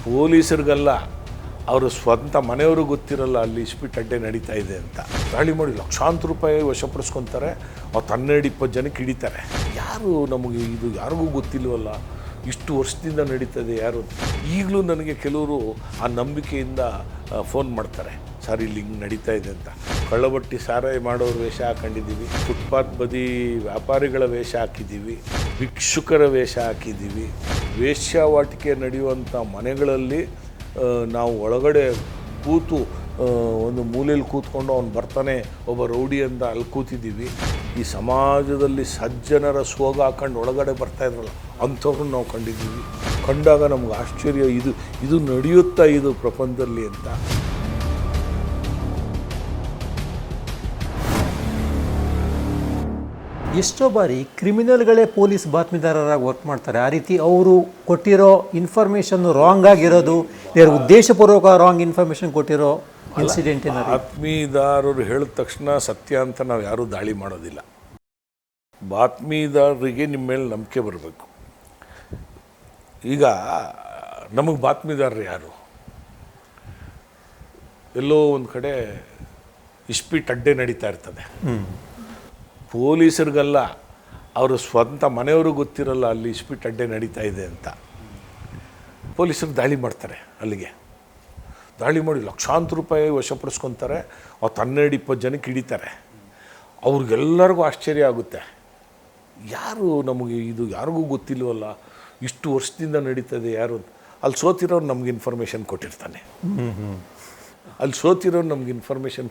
ಪೊಲೀಸರಿಗಲ್ಲ, ಅವರು ಸ್ವಂತ ಮನೆಯವರು ಗೊತ್ತಿರಲ್ಲ ಅಲ್ಲಿ ಇಸ್ಪೀಟ್ ಅಡ್ಡೆ ನಡೀತಾ ಇದೆ ಅಂತ. ದಾಳಿ ಮಾಡಿ ಲಕ್ಷಾಂತರ ರೂಪಾಯಿ ವಶಪಡಿಸ್ಕೊತಾರೆ, ಅವತ್ತು 12-20 ಜನಕ್ಕೆ ಹಿಡಿತಾರೆ. ಯಾರು ನಮಗೆ ಇದು ಯಾರಿಗೂ ಗೊತ್ತಿಲ್ವಲ್ಲ, ಇಷ್ಟು ವರ್ಷದಿಂದ ನಡೀತದೆ ಯಾರು. ಈಗಲೂ ನನಗೆ ಕೆಲವರು ಆ ನಂಬಿಕೆಯಿಂದ ಫೋನ್ ಮಾಡ್ತಾರೆ, ಸರ್ ಇಲ್ಲಿ ಹಿಂಗೆ ನಡೀತಾ ಇದೆ ಅಂತ. ಕಳ್ಳಬಟ್ಟಿ ಸಾರಾಯಿ ಮಾಡೋರು ವೇಷ ಹಾಕೊಂಡಿದ್ದೀವಿ, ಫುಟ್ಪಾತ್ ಬದಿ ವ್ಯಾಪಾರಿಗಳ ವೇಷ ಹಾಕಿದ್ದೀವಿ, ಭಿಕ್ಷುಕರ ವೇಷ ಹಾಕಿದ್ದೀವಿ. ವೇಶ್ಯಾವಾಟಿಕೆ ನಡೆಯುವಂಥ ಮನೆಗಳಲ್ಲಿ ನಾವು ಒಳಗಡೆ ಕೂತು ಒಂದು ಮೂಲೆಯಲ್ಲಿ ಕೂತ್ಕೊಂಡು ಅವ್ನು ಬರ್ತಾನೆ ಒಬ್ಬ ರೌಡಿ ಅಂತ ಅಲ್ಲಿ ಕೂತಿದ್ದೀವಿ. ಈ ಸಮಾಜದಲ್ಲಿ ಸಜ್ಜನರ ಸೋಗ ಹಾಕೊಂಡು ಒಳಗಡೆ ಬರ್ತಾಯಿದ್ರಲ್ಲ ಅಂಥವ್ರನ್ನ ನಾವು ಕಂಡಿದ್ದೀವಿ. ಕಂಡಾಗ ನಮ್ಗೆ ಆಶ್ಚರ್ಯ, ಇದು ನಡೆಯುತ್ತಾ ಇದು ಪ್ರಪಂಚದಲ್ಲಿ ಅಂತ. ಎಷ್ಟೋ ಬಾರಿ ಕ್ರಿಮಿನಲ್ಗಳೇ ಪೊಲೀಸ್ ಬಾತ್ಮೀದಾರರಾಗಿ ವರ್ಕ್ ಮಾಡ್ತಾರೆ. ಆ ರೀತಿ ಅವರು ಕೊಟ್ಟಿರೋ ಇನ್ಫಾರ್ಮೇಷನ್ ರಾಂಗ್ ಆಗಿರೋದು, ಉದ್ದೇಶಪೂರ್ವಕ ರಾಂಗ್ ಇನ್ಫಾರ್ಮೇಷನ್ ಕೊಟ್ಟಿರೋ ಇನ್ಸಿಡೆಂಟ್ ಏನಾದ್ರು? ಬಾತ್ಮೀದಾರರು ಹೇಳಿದ ತಕ್ಷಣ ಸತ್ಯ ಅಂತ ನಾವು ಯಾರೂ ದಾಳಿ ಮಾಡೋದಿಲ್ಲ. ಬಾತ್ಮೀದಾರರಿಗೆ ನಿಮ್ಮ ಮೇಲೆ ನಂಬಿಕೆ ಬರಬೇಕು. ಈಗ ನಮಗೆ ಬಾತ್ಮೀದಾರರು ಯಾರು? ಎಲ್ಲೋ ಒಂದು ಕಡೆ ಇಸ್ಪೀಟ್ ಅಡ್ಡೆ ನಡೀತಾ ಇರ್ತದೆ, ಪೊಲೀಸರಿಗಲ್ಲ, ಅವರು ಸ್ವಂತ ಮನೆಯವರು ಗೊತ್ತಿರಲ್ಲ ಅಲ್ಲಿ ಇಸ್ಪೀಟ್ ಅಡ್ಡೆ ನಡೀತಾ ಇದೆ ಅಂತ. ಪೊಲೀಸರು ದಾಳಿ ಮಾಡ್ತಾರೆ, ಅಲ್ಲಿಗೆ ದಾಳಿ ಮಾಡಿ ಲಕ್ಷಾಂತರ ರೂಪಾಯಿ ವಶಪಡಿಸ್ಕೊತಾರೆ, ಅವತ್ತು 12-20 ಜನಕ್ಕೆ ಹಿಡಿತಾರೆ. ಅವ್ರಿಗೆಲ್ಲರಿಗೂ ಆಶ್ಚರ್ಯ ಆಗುತ್ತೆ, ಯಾರು ನಮಗೆ ಇದು ಯಾರಿಗೂ ಗೊತ್ತಿಲ್ವಲ್ಲ, ಇಷ್ಟು ವರ್ಷದಿಂದ ನಡೀತದೆ ಯಾರು. ಅಲ್ಲಿ ಸೋತಿರೋರು ನಮ್ಗೆ ಇನ್ಫಾರ್ಮೇಷನ್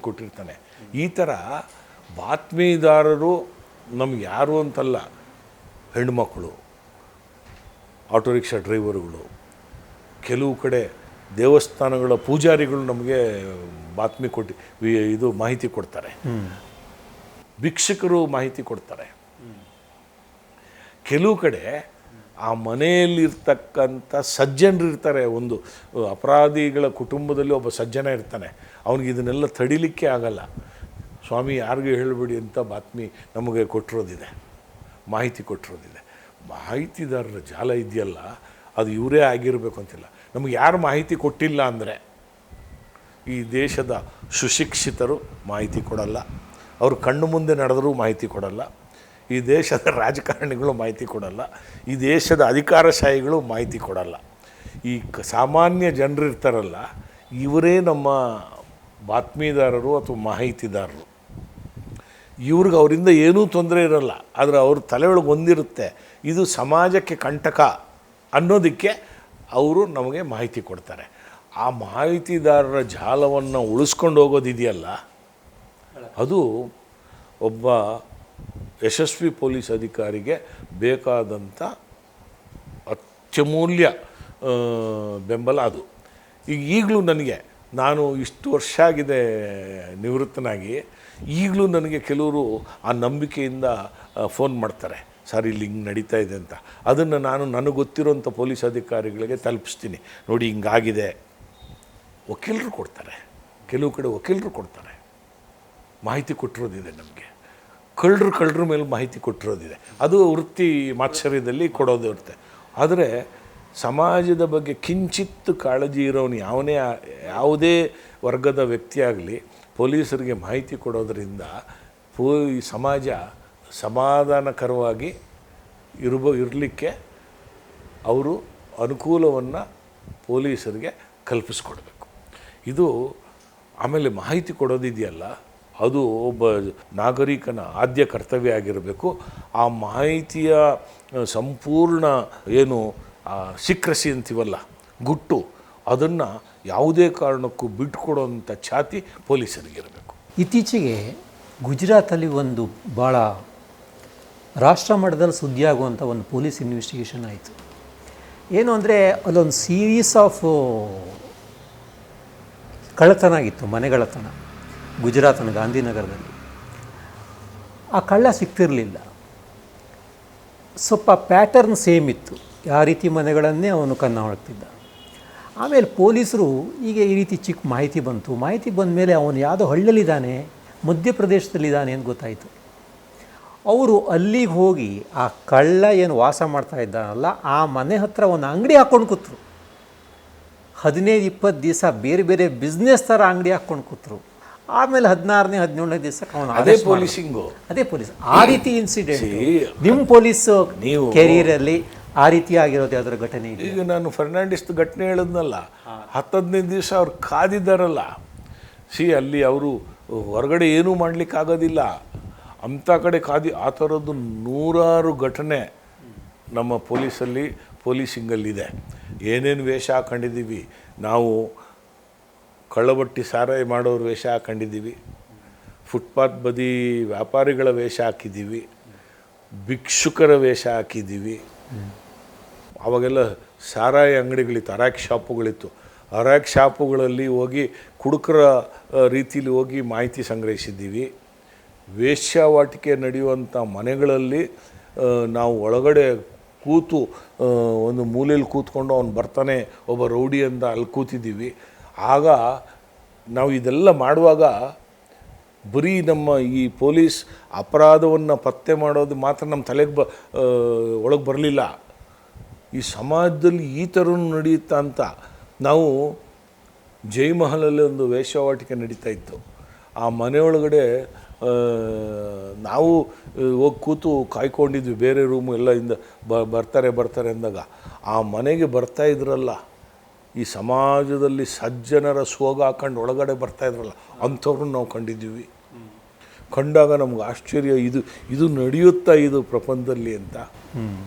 ಕೊಟ್ಟಿರ್ತಾನೆ, ಈ ಥರ ಬಾತ್ಮೀದಾರರು ನಮ್ಗೆ ಯಾರು ಅಂತಲ್ಲ, ಹೆಣ್ಮಕ್ಕಳು, ಆಟೋ ರಿಕ್ಷಾ ಡ್ರೈವರ್ಗಳು, ಕೆಲವು ಕಡೆ ದೇವಸ್ಥಾನಗಳ ಪೂಜಾರಿಗಳು ನಮಗೆ ಮಾಹಿತಿ ಕೊಡ್ತಾರೆ, ಭಿಕ್ಷುಕರು ಮಾಹಿತಿ ಕೊಡ್ತಾರೆ. ಕೆಲವು ಕಡೆ ಆ ಮನೆಯಲ್ಲಿರ್ತಕ್ಕಂಥ ಸಜ್ಜನರು ಇರ್ತಾರೆ. ಒಂದು ಅಪರಾಧಿಗಳ ಕುಟುಂಬದಲ್ಲಿ ಒಬ್ಬ ಸಜ್ಜನ ಇರ್ತಾನೆ, ಅವನಿಗೆ ಇದನ್ನೆಲ್ಲ ತಡಿಲಿಕ್ಕೆ ಆಗಲ್ಲ. ಸ್ವಾಮಿ ಯಾರಿಗೂ ಹೇಳಬೇಡಿ ಅಂತ ನಮಗೆ ಕೊಟ್ಟಿರೋದಿದೆ, ಮಾಹಿತಿ ಕೊಟ್ಟಿರೋದಿದೆ. ಮಾಹಿತಿದಾರರ ಜಾಲ ಇದೆಯಲ್ಲ, ಅದು ಇವರೇ ಆಗಿರಬೇಕು ಅಂತಿಲ್ಲ. ನಮಗೆ ಯಾರು ಮಾಹಿತಿ ಕೊಟ್ಟಿಲ್ಲ ಅಂದರೆ, ಈ ದೇಶದ ಸುಶಿಕ್ಷಿತರು ಮಾಹಿತಿ ಕೊಡಲ್ಲ, ಅವರು ಕಣ್ಣು ಮುಂದೆ ನಡೆದರೂ ಮಾಹಿತಿ ಕೊಡಲ್ಲ, ಈ ದೇಶದ ರಾಜಕಾರಣಿಗಳು ಮಾಹಿತಿ ಕೊಡಲ್ಲ, ಈ ದೇಶದ ಅಧಿಕಾರಶಾಹಿಗಳು ಮಾಹಿತಿ ಕೊಡಲ್ಲ. ಈ ಸಾಮಾನ್ಯ ಜನರು ಇರ್ತಾರಲ್ಲ, ಇವರೇ ನಮ್ಮ ಬಾತ್ಮೀದಾರರು ಅಥವಾ ಮಾಹಿತಿದಾರರು. ಇವ್ರಿಗೆ ಅವರಿಂದ ಏನೂ ತೊಂದರೆ ಇರಲ್ಲ, ಆದರೆ ಅವ್ರ ತಲೆ ಒಳಗೆ ಒಂದಿರುತ್ತೆ, ಇದು ಸಮಾಜಕ್ಕೆ ಕಂಟಕ ಅನ್ನೋದಕ್ಕೆ ಅವರು ನಮಗೆ ಮಾಹಿತಿ ಕೊಡ್ತಾರೆ. ಆ ಮಾಹಿತಿದಾರರ ಜಾಲವನ್ನು ಉಳಿಸ್ಕೊಂಡು ಹೋಗೋದಿದೆಯಲ್ಲ, ಅದು ಒಬ್ಬ ಯಶಸ್ವಿ ಪೊಲೀಸ್ ಅಧಿಕಾರಿಗೆ ಬೇಕಾದಂಥ ಅತ್ಯಮೂಲ್ಯ ಬೆಂಬಲ ಅದು. ಈಗಲೂ ನನಗೆ, ನಾನು ಇಷ್ಟು ವರ್ಷ ಆಗಿದೆ ನಿವೃತ್ತನಾಗಿ, ಈಗಲೂ ನನಗೆ ಕೆಲವರು ಆ ನಂಬಿಕೆಯಿಂದ ಫೋನ್ ಮಾಡ್ತಾರೆ, ಸರ್ ಇಲ್ಲಿ ಹಿಂಗೆ ನಡೀತಾ ಇದೆ ಅಂತ. ಅದನ್ನು ನಾನು ನನಗೆ ಗೊತ್ತಿರೋಂಥ ಪೊಲೀಸ್ ಅಧಿಕಾರಿಗಳಿಗೆ ತಲುಪಿಸ್ತೀನಿ, ನೋಡಿ ಹಿಂಗಾಗಿದೆ. ವಕೀಲರು ಕೊಡ್ತಾರೆ, ಕೆಲವು ಕಡೆ ವಕೀಲರು ಕೊಡ್ತಾರೆ, ಮಾಹಿತಿ ಕೊಟ್ಟಿರೋದಿದೆ ನಮಗೆ. ಕಳ್ಳರ ಮೇಲೆ ಮಾಹಿತಿ ಕೊಟ್ಟಿರೋದಿದೆ, ಅದು ವೃತ್ತಿ ಮಾತ್ಸರ್ಯದಲ್ಲಿ ಕೊಡೋದು ಇರುತ್ತೆ. ಆದರೆ ಸಮಾಜದ ಬಗ್ಗೆ ಕಿಂಚಿತ್ತು ಕಾಳಜಿ ಇರೋನು ಯಾವುದೇ ವರ್ಗದ ವ್ಯಕ್ತಿಯಾಗಲಿ ಪೊಲೀಸರಿಗೆ ಮಾಹಿತಿ ಕೊಡೋದರಿಂದ ಸಮಾಜ ಸಮಾಧಾನಕರವಾಗಿ ಇರಲಿಕ್ಕೆ ಅವರು ಅನುಕೂಲವನ್ನು ಪೊಲೀಸರಿಗೆ ಕಲ್ಪಿಸ್ಕೊಡ್ಬೇಕು. ಇದು ಆಮೇಲೆ ಮಾಹಿತಿ ಕೊಡೋದಿದೆಯಲ್ಲ, ಅದು ಒಬ್ಬ ನಾಗರಿಕನ ಆದ್ಯ ಕರ್ತವ್ಯ ಆಗಿರಬೇಕು. ಆ ಮಾಹಿತಿಯ ಸಂಪೂರ್ಣ ಸೀಕ್ರೆಸಿ ಅಂತೀವಲ್ಲ, ಗುಟ್ಟು, ಅದನ್ನು ಯಾವುದೇ ಕಾರಣಕ್ಕೂ ಬಿಟ್ಟುಕೊಡೋಂಥ ಛಾತಿ ಪೊಲೀಸರಿಗಿರಬೇಕು. ಇತ್ತೀಚೆಗೆ ಗುಜರಾತಲ್ಲಿ ಒಂದು ಭಾಳ ರಾಷ್ಟ್ರ ಮಟ್ಟದಲ್ಲಿ ಸುದ್ದಿಯಾಗುವಂಥ ಒಂದು ಪೊಲೀಸ್ ಇನ್ವೆಸ್ಟಿಗೇಷನ್ ಆಯಿತು. ಏನು ಅಂದರೆ ಅಲ್ಲೊಂದು ಸೀರೀಸ್ ಆಫ್ ಕಳ್ಳತನ ಆಗಿತ್ತು, ಮನೆಗಳತನ, ಗುಜರಾತನ ಗಾಂಧಿನಗರದಲ್ಲಿ. ಆ ಕಳ್ಳ ಸಿಗ್ತಿರಲಿಲ್ಲ, ಸ್ವಲ್ಪ ಪ್ಯಾಟರ್ನ್ ಸೇಮ್ ಇತ್ತು, ಯಾವ ರೀತಿ ಮನೆಗಳನ್ನೇ ಅವನು ಕನ್ನ ಹೊಡ್ತಿದ್ದ. ಆಮೇಲೆ ಪೊಲೀಸರು ಈಗ ಈ ರೀತಿ ಚಿಕ್ಕ ಮಾಹಿತಿ ಬಂದ ಮೇಲೆ ಅವನು ಯಾವುದೋ ಹಳ್ಳಿಯಲ್ಲಿದ್ದಾನೆ, ಮಧ್ಯಪ್ರದೇಶದಲ್ಲಿದ್ದಾನೆ ಅಂತ ಗೊತ್ತಾಯಿತು. ಅವರು ಅಲ್ಲಿಗೆ ಹೋಗಿ ಆ ಕಳ್ಳ ಏನು ವಾಸ ಮಾಡ್ತಾ ಇದ್ದಾನಲ್ಲ ಆ ಮನೆ ಹತ್ರ ಒಂದು ಅಂಗಡಿ ಹಾಕ್ಕೊಂಡು ಕೂತರು. 15-20 ದಿವಸ ಬೇರೆ ಬೇರೆ ಬಿಸ್ನೆಸ್ ಥರ ಅಂಗಡಿ ಹಾಕ್ಕೊಂಡು ಕೂತರು. ಆಮೇಲೆ 16ನೇ 17ನೇ ದಿವಸಕ್ಕೆ ಅವನು ಅದೇ ಪೊಲೀಸಿಂಗು, ಅದೇ ಪೊಲೀಸ್. ಆ ರೀತಿ ಇನ್ಸಿಡೆಂಟ್ ನಿಮ್ಮ ಪೊಲೀಸ್ ನೀವು ಕೆರಿಯರಲ್ಲಿ ಆ ರೀತಿ ಆಗಿರೋದು ಯಾವ್ದಾರ ಘಟನೆ ಇದೆ? ಈಗ ನಾನು ಫರ್ನಾಂಡಿಸ್ ಘಟನೆ ಹೇಳಿದ್ನಲ್ಲ, 10-15 ದಿವಸ ಅವ್ರು ಕಾದಿದ್ದಾರಲ್ಲ, ಅಲ್ಲಿ ಅವರು ಹೊರಗಡೆ ಏನೂ ಮಾಡಲಿಕ್ಕಾಗೋದಿಲ್ಲ ಅಂಥ ಕಡೆ ಆ ಥರದ್ದು 100 ಘಟನೆ ನಮ್ಮ ಪೊಲೀಸಿಂಗಲ್ಲಿದೆ. ಏನೇನು ವೇಷ ಹಾಕೊಂಡಿದ್ದೀವಿ ನಾವು, ಕಳ್ಳಬಟ್ಟಿ ಸಾರಾಯಿ ಮಾಡೋರು ವೇಷ ಹಾಕೊಂಡಿದ್ದೀವಿ, ಫುಟ್ಪಾತ್ ಬದಿ ವ್ಯಾಪಾರಿಗಳ ವೇಷ ಹಾಕಿದ್ದೀವಿ, ಭಿಕ್ಷುಕರ ವೇಷ ಹಾಕಿದ್ದೀವಿ. ಆವಾಗೆಲ್ಲ ಸಾರಾಯಿ ಅಂಗಡಿಗಳಿತ್ತು, ಹರಾಕ್ ಶಾಪುಗಳಿತ್ತು. ಹರಾಕ್ ಶಾಪುಗಳಲ್ಲಿ ಹೋಗಿ ಕುಡುಕರ ರೀತಿಲಿ ಹೋಗಿ ಮಾಹಿತಿ ಸಂಗ್ರಹಿಸಿದ್ದೀವಿ. ವೇಶ್ಯಾವಾಟಿಕೆ ನಡೆಯುವಂಥ ಮನೆಗಳಲ್ಲಿ ನಾವು ಒಳಗಡೆ ಕೂತು ಒಂದು ಮೂಲೆಯಲ್ಲಿ ಕೂತ್ಕೊಂಡು ಅವನು ಬರ್ತಾನೆ ಒಬ್ಬ ರೌಡಿ ಅಂತ ಅಲ್ಲಿ ಕೂತಿದ್ದೀವಿ. ಆಗ ನಾವು ಇದೆಲ್ಲ ಮಾಡುವಾಗ ಬರೀ ನಮ್ಮ ಈ ಪೊಲೀಸ್ ಅಪರಾಧವನ್ನು ಪತ್ತೆ ಮಾಡೋದು ಮಾತ್ರ ನಮ್ಮ ತಲೆಗೆ ಒಳಗೆ ಬರಲಿಲ್ಲ. ಈ ಸಮಾಜದಲ್ಲಿ ಈ ಥರ ನಡೆಯುತ್ತಾ ಅಂತ. ನಾವು ಜೈಮಹಲಲ್ಲಿ ಒಂದು ವೇಶ್ಯಾವಾಟಿಕೆ ನಡೀತಾ ಇತ್ತು. ಆ ಮನೆಯೊಳಗಡೆ ನಾವು ಹೋಗಿ ಕೂತು ಕಾಯ್ಕೊಂಡಿದ್ವಿ, ಬೇರೆ ರೂಮು ಎಲ್ಲ ಇಂದ ಬರ್ತಾರೆ ಅಂದಾಗ ಆ ಮನೆಗೆ ಬರ್ತಾ ಇದ್ರಲ್ಲ, ಈ ಸಮಾಜದಲ್ಲಿ ಸಜ್ಜನರ ಸೋಗ ಹಾಕೊಂಡು ಒಳಗಡೆ ಬರ್ತಾಯಿದ್ರಲ್ಲ, ಅಂಥವ್ರನ್ನ ನಾವು ಕಂಡಿದ್ದೀವಿ. ಕಂಡಾಗ ನಮ್ಗೆ ಆಶ್ಚರ್ಯ, ಇದು ನಡೆಯುತ್ತಾ ಇದು ಪ್ರಪಂಚದಲ್ಲಿ ಅಂತ.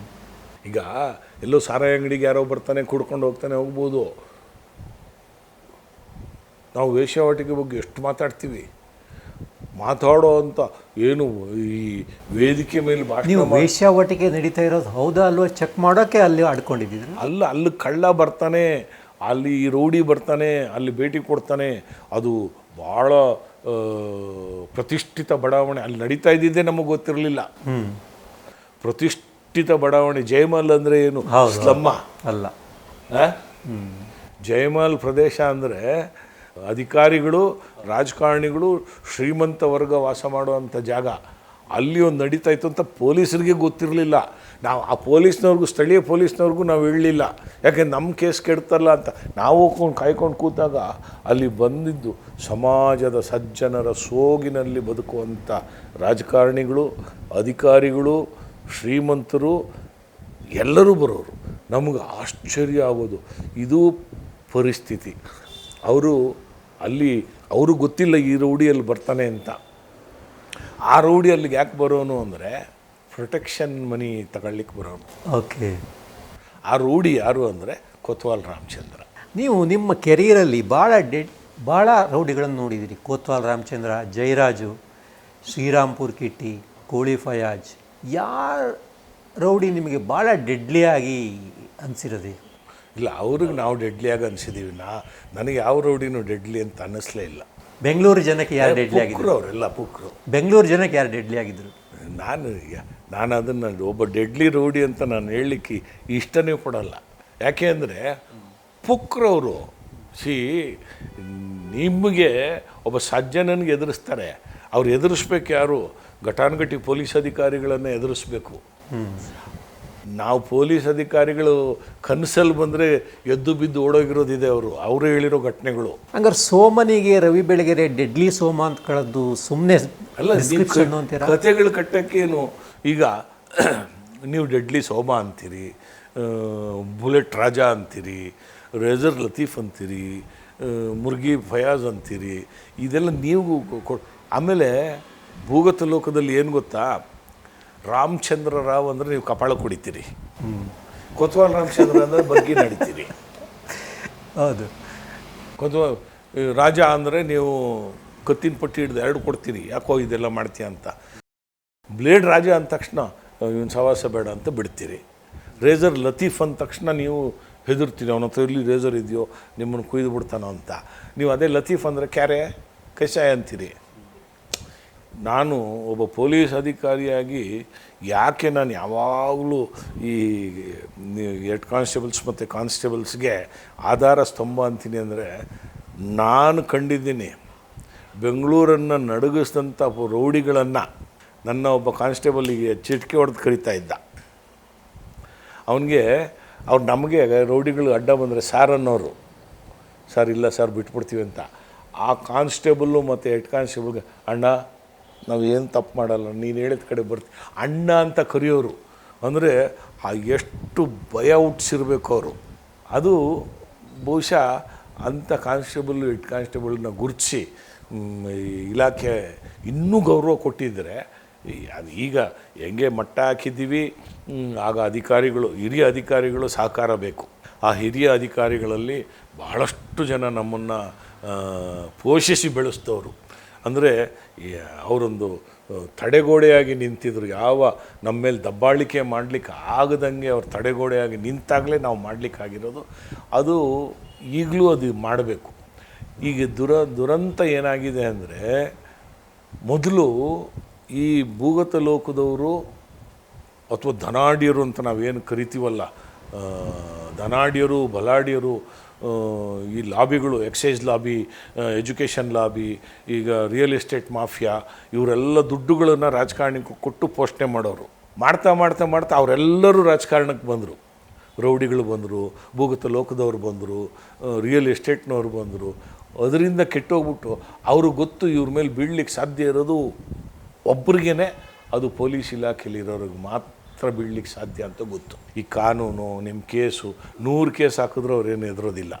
ಈಗ ಎಲ್ಲೋ ಸಾರಾಯಿ ಅಂಗಡಿಗೆ ಯಾರೋ ಬರ್ತಾನೆ, ಕುಡ್ಕೊಂಡು ಹೋಗ್ಬೋದು. ನಾವು ವೇಶ್ಯಾವಾಟಿಕೆ ಬಗ್ಗೆ ಎಷ್ಟು ಮಾತಾಡ್ತೀವಿ, ಮಾತಾಡೋ ಅಂತ ಏನು ಈ ವೇದಿಕೆ ಮೇಲೆ ನೀವು ವೇಶ್ಯಾವಾಟಿಕೆ ನಡೀತಾ ಇರೋದು ಹೌದಾ ಅಲ್ವಾ ಚೆಕ್ ಮಾಡೋಕ್ಕೆ ಅಲ್ಲಿ ಆಡ್ಕೊಂಡಿದ್ದೀರಿ? ಅಲ್ಲಿ ಕಳ್ಳ ಬರ್ತಾನೆ, ಅಲ್ಲಿ ರೌಡಿ ಬರ್ತಾನೆ, ಅಲ್ಲಿ ಭೇಟಿ ಕೊಡ್ತಾನೆ. ಅದು ಭಾಳ ಪ್ರತಿಷ್ಠಿತ ಬಡಾವಣೆ ಅಲ್ಲಿ ನಡೀತಾ ಇದ್ದಿದ್ದೇ ನಮಗೆ ಗೊತ್ತಿರಲಿಲ್ಲ. ಪ್ರತಿಷ್ಠಿತ ಬಡಾವಣೆ. ಜಯಮಾಲ್ ಅಂದರೆ ಏನು, ಸ್ಲಮ್ಮ ಅಲ್ಲ. ಜಯಮಾಲ್ ಪ್ರದೇಶ ಅಂದರೆ ಅಧಿಕಾರಿಗಳು, ರಾಜಕಾರಣಿಗಳು, ಶ್ರೀಮಂತ ವರ್ಗ ವಾಸ ಮಾಡುವಂಥ ಜಾಗ. ಅಲ್ಲಿ ಒಂದು ನಡೀತಾ ಇತ್ತು ಅಂತ ಪೊಲೀಸರಿಗೆ ಗೊತ್ತಿರಲಿಲ್ಲ. ನಾವು ಆ ಪೊಲೀಸ್ನವ್ರಿಗೂ, ಸ್ಥಳೀಯ ಪೊಲೀಸ್ನವ್ರಿಗೂ ನಾವು ಹೇಳಲಿಲ್ಲ, ಯಾಕೆಂದ್ರೆ ನಮ್ಮ ಕೇಸ್ ಕೆಡ್ತಲ್ಲ ಅಂತ. ನಾವು ಕಾಯ್ಕೊಂಡು ಕೂತಾಗ ಅಲ್ಲಿ ಬಂದಿದ್ದು ಸಮಾಜದ ಸಜ್ಜನರ ಸೋಗಿನಲ್ಲಿ ಬದುಕುವಂಥ ರಾಜಕಾರಣಿಗಳು, ಅಧಿಕಾರಿಗಳು, ಶ್ರೀಮಂತರು ಎಲ್ಲರೂ ಬರೋರು. ನಮಗೆ ಆಶ್ಚರ್ಯ ಆಗೋದು, ಇದು ಪರಿಸ್ಥಿತಿ. ಅವರು ಗೊತ್ತಿಲ್ಲ ಈ ರೌಡಿಯಲ್ಲಿ ಬರ್ತಾನೆ ಅಂತ. ಆ ರೌಡಿ ಅಲ್ಲಿಗೆ ಯಾಕೆ ಬರೋನು ಅಂದರೆ ಪ್ರೊಟೆಕ್ಷನ್ ಮನಿ ತಗೊಳ್ಳಿಕ್ಕೆ ಬರೋನು. ಓಕೆ. ಆ ರೌಡಿ ಯಾರು ಅಂದರೆ ಕೊತ್ವಾಲ್ ರಾಮಚಂದ್ರ. ನೀವು ನಿಮ್ಮ ಕೆರಿಯರಲ್ಲಿ ಭಾಳ ರೌಡಿಗಳನ್ನು ನೋಡಿದ್ದೀರಿ. ಕೊತ್ವಾಲ್ ರಾಮಚಂದ್ರ, ಜಯರಾಜು, ಶ್ರೀರಾಮ್ಪುರ್ ಕಿಟ್ಟಿ, ಕೋಳಿ ಫಯಾಜ್. ಯಾರ ರೌಡಿ ನಿಮಗೆ ಭಾಳ ಡೆಡ್ಲಿಯಾಗಿ ಅನಿಸಿರೋದು? ಇಲ್ಲ, ಅವ್ರಿಗೆ ನಾವು ಡೆಡ್ಲಿಯಾಗಿ ಅನಿಸಿದ್ದೀವಿ. ನನಗೆ ಯಾವ ರೌಡಿನೂ ಡೆಡ್ಲಿ ಅಂತ ಅನ್ನಿಸ್ಲೇ ಇಲ್ಲ. ಬೆಂಗಳೂರು ಜನಕ್ಕೆ ಯಾರು ಡೆಡ್ಲಿ ಆಗಿದ್ರು? ಅವರೆಲ್ಲ ಪುಕ್ರು. ಬೆಂಗಳೂರು ಜನಕ್ಕೆ ಯಾರು ಡೆಡ್ಲಿ ಆಗಿದ್ರು? ನಾನು ಅದನ್ನು ಒಬ್ಬ ಡೆಡ್ಲಿ ರೌಡಿ ಅಂತ ನಾನು ಹೇಳಲಿಕ್ಕೆ ಇಷ್ಟನೇ ಕೊಡಲ್ಲ. ಯಾಕೆ ಅಂದರೆ ಪುಕ್ರವರು ನಿಮಗೆ ಒಬ್ಬ ಸಜ್ಜನನಿಗೆ ಎದುರಿಸ್ತಾರೆ. ಅವ್ರು ಎದುರಿಸ್ಬೇಕು ಯಾರು? ಘಟಾನುಘಟಿ ಪೊಲೀಸ್ ಅಧಿಕಾರಿಗಳನ್ನು ಎದುರಿಸ್ಬೇಕು. ನಾವು ಪೊಲೀಸ್ ಅಧಿಕಾರಿಗಳು ಕನಸಲ್ಲಿ ಬಂದರೆ ಎದ್ದು ಬಿದ್ದು ಓಡೋಗಿರೋದಿದೆ. ಅವರು ಹೇಳಿರೋ ಘಟನೆಗಳು. ಹಂಗಾರೆ ಸೋಮನಿಗೆ ರವಿ ಬೆಳಗೆರೆ ಡೆಡ್ಲಿ ಸೋಮ ಅಂತ ಕಳೆದು ಸುಮ್ಮನೆ ಅಲ್ಲ, ಕಥೆಗಳು ಕಟ್ಟೋಕ್ಕೇನು. ಈಗ ನೀವು ಡೆಡ್ಲಿ ಸೋಮ ಅಂತೀರಿ, ಬುಲೆಟ್ ರಾಜ ಅಂತೀರಿ, ರೇಜರ್ ಲತೀಫ್ ಅಂತೀರಿ, ಮುರ್ಗಿ ಫಯಾಜ್ ಅಂತೀರಿ. ಇದೆಲ್ಲ ನೀವು ಆಮೇಲೆ ಭೂಗತ ಲೋಕದಲ್ಲಿ ಏನು ಗೊತ್ತಾ, ರಾಮಚಂದ್ರ ರಾವ್ ಅಂದರೆ ನೀವು ಕಪಾಳ ಕುಡಿತೀರಿ, ಕೊತ್ವಾಲ್ ರಾಮಚಂದ್ರ ಅಂದರೆ ಬಗ್ಗಿ ನಡಿತೀರಿ. ಹೌದು. ಕೊತ್ವಾಲ್ ರಾಜ ಅಂದರೆ ನೀವು ಕತ್ತಿನ ಪಟ್ಟಿ ಹಿಡಿದು 2 ಕೊಡ್ತೀರಿ, ಯಾಕೋ ಇದೆಲ್ಲ ಮಾಡ್ತೀಯ ಅಂತ. ಬ್ಲೇಡ್ ರಾಜ ಅಂದ ತಕ್ಷಣ ಇವನು ಸವಾಸ ಬೇಡ ಅಂತ ಬಿಡ್ತೀರಿ. ರೇಜರ್ ಲತೀಫ್ ಅಂದ ತಕ್ಷಣ ನೀವು ಹೆದರ್ತೀರಿ, ಅವನ ಹತ್ರ ಎಲ್ಲಿ ರೇಜರ್ ಇದೆಯೋ ನಿಮ್ಮನ್ನು ಕುಯ್ದು ಬಿಡ್ತಾನೋ ಅಂತ. ನೀವು ಅದೇ ಲತೀಫ್ ಅಂದರೆ ಕ್ಯಾರೆ ಕಷಾಯ ಅಂತೀರಿ. ನಾನು ಒಬ್ಬ ಪೊಲೀಸ್ ಅಧಿಕಾರಿಯಾಗಿ ಯಾಕೆ ನಾನು ಯಾವಾಗಲೂ ಈ ಹೆಡ್ ಕಾನ್ಸ್ಟೇಬಲ್ಸ್ ಮತ್ತು ಕಾನ್ಸ್ಟೇಬಲ್ಸ್ಗೆ ಆಧಾರ ಸ್ತಂಭ ಅಂತೀನಿ ಅಂದರೆ, ನಾನು ಕಂಡಿದ್ದೀನಿ ಬೆಂಗಳೂರನ್ನು ನಡುಗಿಸಿದಂಥ ರೌಡಿಗಳನ್ನು ನನ್ನ ಒಬ್ಬ ಕಾನ್ಸ್ಟೇಬಲಿಗೆ ಚಿಟಿಕೆ ಹೊಡೆದು ಕರೀತಾ ಇದ್ದ. ಅವ್ರು ನಮಗೆ ರೌಡಿಗಳು ಅಡ್ಡ ಬಂದರೆ ಸಾರ್ ಅನ್ನೋರು, ಸರ್ ಇಲ್ಲ ಸರ್ ಬಿಟ್ಬಿಡ್ತೀವಿ ಅಂತ. ಆ ಕಾನ್ಸ್ಟೇಬಲ್ಲು ಮತ್ತು ಹೆಡ್ ಕಾನ್ಸ್ಟೇಬಲ್ಗೆ ಅಣ್ಣ ನಾವು ಏನು ತಪ್ಪು ಮಾಡಲ್ಲ, ನೀನು ಹೇಳಿದ ಕಡೆ ಬರ್ತೀವಿ ಅಣ್ಣ ಅಂತ ಕರೆಯೋರು. ಅಂದರೆ ಆ ಎಷ್ಟು ಭಯ ಹುಟ್ಟಿಸಿರ್ಬೇಕು ಅವರು. ಅದು ಬಹುಶಃ ಅಂಥ ಕಾನ್ಸ್ಟೇಬಲ್ ಹೆಡ್ ಕಾನ್ಸ್ಟೇಬಲ್ನ ಗುರುತಿಸಿ ಇಲಾಖೆ ಇನ್ನೂ ಗೌರವ ಕೊಟ್ಟಿದ್ದರೆ ಅದು ಈಗ ಹೆಂಗೆ ಮಟ್ಟ ಹಾಕಿದ್ದೀವಿ. ಆಗ ಅಧಿಕಾರಿಗಳು, ಹಿರಿಯ ಅಧಿಕಾರಿಗಳು ಸಹಕಾರ ಬೇಕು. ಆ ಹಿರಿಯ ಅಧಿಕಾರಿಗಳಲ್ಲಿ ಬಹಳಷ್ಟು ಜನ ನಮ್ಮನ್ನು ಪೋಷಿಸಿ ಬೆಳೆಸಿದವರು. ಅಂದರೆ ಅವರೊಂದು ತಡೆಗೋಡೆಯಾಗಿ ನಿಂತಿದ್ರು. ಯಾವ ನಮ್ಮ ಮೇಲೆ ದಬ್ಬಾಳಿಕೆ ಮಾಡಲಿಕ್ಕೆ ಆಗದಂಗೆ ಅವ್ರು ತಡೆಗೋಡೆಯಾಗಿ ನಿಂತಾಗಲೇ ನಾವು ಮಾಡಲಿಕ್ಕಾಗಿರೋದು. ಅದು ಈಗಲೂ ಅದು ಮಾಡಬೇಕು. ಈಗ ದುರಂತ ಏನಾಗಿದೆ ಅಂದರೆ, ಮೊದಲು ಈ ಭೂಗತ ಲೋಕದವರು ಅಥವಾ ಧನಾಢ್ಯರು ಅಂತ ನಾವೇನು ಕರಿತೀವಲ್ಲ, ಧನಾಢ್ಯರು ಬಲಾಢ್ಯರು, ಈ ಲಾಬಿಗಳು, ಎಕ್ಸೈಸ್ ಲಾಬಿ, ಎಜುಕೇಷನ್ ಲಾಬಿ, ಈಗ ರಿಯಲ್ ಎಸ್ಟೇಟ್ ಮಾಫಿಯಾ, ಇವರೆಲ್ಲ ದುಡ್ಡುಗಳನ್ನು ರಾಜಕಾರಣಕ್ಕೆ ಕೊಟ್ಟು ಪೋಷಣೆ ಮಾಡೋರು. ಮಾಡ್ತಾ ಮಾಡ್ತಾ ಮಾಡ್ತಾ ಅವರೆಲ್ಲರೂ ರಾಜಕಾರಣಕ್ಕೆ ಬಂದರು. ರೌಡಿಗಳು ಬಂದರು, ಭೂಗತ ಲೋಕದವ್ರು ಬಂದರು, ರಿಯಲ್ ಎಸ್ಟೇಟ್ನವ್ರು ಬಂದರು. ಅದರಿಂದ ಕೆಟ್ಟೋಗ್ಬಿಟ್ಟು ಅವ್ರಿಗೆ ಗೊತ್ತು ಇವ್ರ ಮೇಲೆ ಬೀಳಲಿಕ್ಕೆ ಸಾಧ್ಯ ಇರೋದು ಒಬ್ರಿಗೇ, ಅದು ಪೊಲೀಸ್ ಇಲಾಖೆಯಲ್ಲಿರೋರಿಗೆ ಮಾತ್ರ ಬೀಳಲಿಕ್ಕೆ ಸಾಧ್ಯ ಅಂತ ಗೊತ್ತು. ಈ ಕಾನೂನು ನಿಮ್ಮ ಕೇಸು 100 ಕೇಸ್ ಹಾಕಿದ್ರೂ ಅವ್ರೇನು ಎದುರೋದಿಲ್ಲ.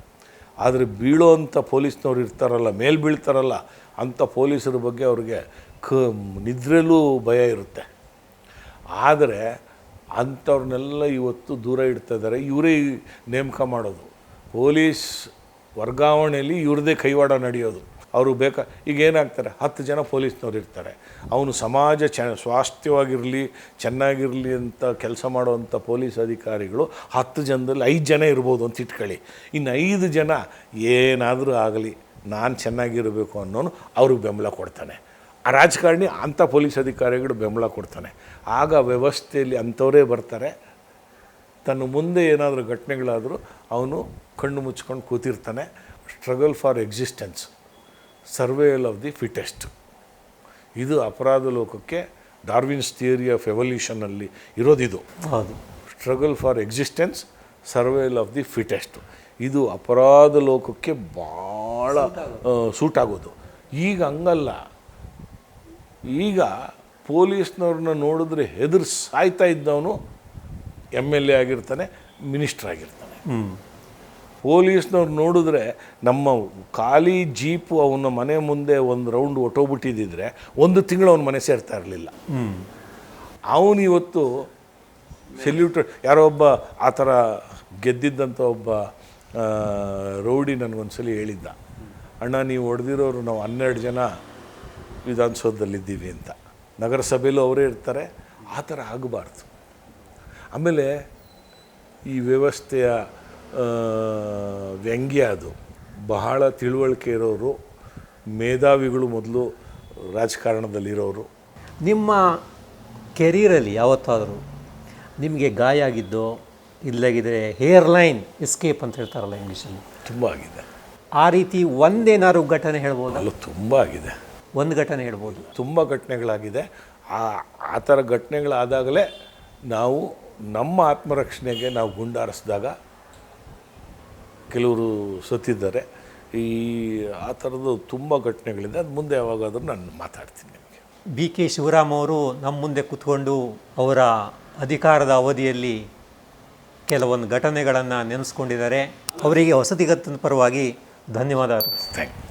ಆದರೆ ಬೀಳೋ ಅಂಥ ಪೊಲೀಸ್ನವ್ರು ಇರ್ತಾರಲ್ಲ, ಮೇಲೆ ಬೀಳ್ತಾರಲ್ಲ, ಅಂಥ ಪೊಲೀಸರ ಬಗ್ಗೆ ಅವ್ರಿಗೆ ನಿದ್ರೆಲೂ ಭಯ ಇರುತ್ತೆ. ಆದರೆ ಅಂಥವ್ರನ್ನೆಲ್ಲ ಇವತ್ತು ದೂರ ಇಡ್ತಾಯಿದ್ದಾರೆ. ಇವರೇ ನೇಮಕ ಮಾಡೋದು. ಪೊಲೀಸ್ ವರ್ಗಾವಣೆಯಲ್ಲಿ ಇವ್ರದ್ದೇ ಕೈವಾಡ ನಡೆಯೋದು. ಅವರು ಈಗ ಏನಾಗ್ತಾರೆ, 10 ಜನ ಪೊಲೀಸ್ನವ್ರು ಇರ್ತಾರೆ. ಅವನು ಸಮಾಜ ಸ್ವಾಸ್ಥ್ಯವಾಗಿರಲಿ, ಚೆನ್ನಾಗಿರಲಿ ಅಂತ ಕೆಲಸ ಮಾಡುವಂಥ ಪೊಲೀಸ್ ಅಧಿಕಾರಿಗಳು 10 ಜನದಲ್ಲಿ 5 ಜನ ಇರ್ಬೋದು ಅಂತ ಇಟ್ಕೊಳ್ಳಿ. ಇನ್ನು 5 ಜನ ಏನಾದರೂ ಆಗಲಿ ನಾನು ಚೆನ್ನಾಗಿರಬೇಕು ಅನ್ನೋನು ಅವ್ರಿಗೆ ಬೆಂಬಲ ಕೊಡ್ತಾನೆ. ಆ ರಾಜಕಾರಣಿ ಅಂಥ ಪೊಲೀಸ್ ಅಧಿಕಾರಿಗಳು ಬೆಂಬಲ ಕೊಡ್ತಾನೆ. ಆಗ ವ್ಯವಸ್ಥೆಯಲ್ಲಿ ಅಂಥವರೇ ಬರ್ತಾರೆ. ತನ್ನ ಮುಂದೆ ಏನಾದರೂ ಘಟನೆಗಳಾದರೂ ಅವನು ಕಣ್ಣು ಮುಚ್ಕೊಂಡು ಕೂತಿರ್ತಾನೆ. Struggle for existence, survival of the fittest. ಇದು ಅಪರಾಧ ಲೋಕಕ್ಕೆ ಡಾರ್ವಿನ್ಸ್ ಥಿಯರಿ ಆಫ್ ಎವಲ್ಯೂಷನಲ್ಲಿ ಇರೋದಿದು. ಹೌದು, struggle for existence, survival of the fittest. ಇದು ಅಪರಾಧ ಲೋಕಕ್ಕೆ ಭಾಳ ಸೂಟ್ ಆಗೋದು. ಈಗ ಹಂಗಲ್ಲ. ಈಗ ಪೊಲೀಸ್ನವ್ರನ್ನ ನೋಡಿದ್ರೆ ಹೆದರ್ ಸಾಯ್ತಾ ಇದ್ದವನು MLA ಆಗಿರ್ತಾನೆ, ಮಿನಿಸ್ಟರ್ ಆಗಿರ್ತಾನೆ. ಪೊಲೀಸ್ನವ್ರು ನೋಡಿದ್ರೆ ನಮ್ಮ ಖಾಲಿ ಜೀಪು ಅವನ ಮನೆ ಮುಂದೆ ಒಂದು ರೌಂಡ್ ಹೊಟ್ಟೋಗ್ಬಿಟ್ಟಿದ್ದಿದ್ರೆ 1 ತಿಂಗಳು ಅವನ ಮನೆ ಸೇರ್ತಾ ಇರಲಿಲ್ಲ. ಅವನು ಇವತ್ತು ಸೆಲ್ಯೂಟ್. ಯಾರೋ ಒಬ್ಬ ಆ ಥರ ಗೆದ್ದಿದ್ದಂಥ ಒಬ್ಬ ರೌಡಿ ನನಗೊಂದ್ಸಲಿ ಹೇಳಿದ್ದ, ಅಣ್ಣ ನೀವು ಹೊಡೆದಿರೋರು ನಾವು 12 ಜನ ವಿಧಾನಸೌಧದಲ್ಲಿದ್ದೀವಿ ಅಂತ. ನಗರಸಭೆಯಲ್ಲೂ ಅವರೇ ಇರ್ತಾರೆ. ಆ ಥರ ಆಗಬಾರ್ದು. ಆಮೇಲೆ ಈ ವ್ಯವಸ್ಥೆಯ ವ್ಯಂಗ್ಯ ಅದು. ಬಹಳ ತಿಳುವಳಿಕೆ ಇರೋರು, ಮೇಧಾವಿಗಳು ಮೊದಲು ರಾಜಕಾರಣದಲ್ಲಿರೋರು. ನಿಮ್ಮ ಕೆರಿಯರಲ್ಲಿ ಯಾವತ್ತಾದರೂ ನಿಮಗೆ ಗಾಯ ಆಗಿದ್ದೋ, ಇಲ್ಲಾಗಿದ್ದರೆ ಹೇರ್ಲೈನ್ ಎಸ್ಕೇಪ್ ಅಂತ ಹೇಳ್ತಾರಲ್ಲ ಇಂಗ್ಲೀಷಲ್ಲಿ, ತುಂಬ ಆಗಿದೆ. ಆ ರೀತಿ ಒಂದೇನಾದ್ರು ಘಟನೆ ಹೇಳ್ಬೋದು? ಅಲ್ಲ, ತುಂಬ ಆಗಿದೆ. ಒಂದು ಘಟನೆ ಹೇಳ್ಬೋದು? ತುಂಬ ಘಟನೆಗಳಾಗಿದೆ. ಆ ಥರ ಘಟನೆಗಳಾದಾಗಲೇ ನಾವು ನಮ್ಮ ಆತ್ಮರಕ್ಷಣೆಗೆ ನಾವು ಗುಂಡಾರಿಸಿದಾಗ ಕೆಲವರು ಸತ್ತಿದ್ದಾರೆ. ಆ ಥರದ್ದು ತುಂಬ ಘಟನೆಗಳಿದೆ. ಅದು ಮುಂದೆ ಯಾವಾಗಾದರೂ ನಾನು ಮಾತಾಡ್ತೀನಿ ನಿಮಗೆ. BK ಶಿವರಾಮ್ ಅವರು ನಮ್ಮ ಮುಂದೆ ಕೂತ್ಕೊಂಡು ಅವರ ಅಧಿಕಾರದ ಅವಧಿಯಲ್ಲಿ ಕೆಲವೊಂದು ಘಟನೆಗಳನ್ನು ನೆನೆಸ್ಕೊಂಡಿದ್ದಾರೆ. ಅವರಿಗೆ ಹೊಸದಿಗತ್ತಿನ ಪರವಾಗಿ ಧನ್ಯವಾದಗಳು. Thank you.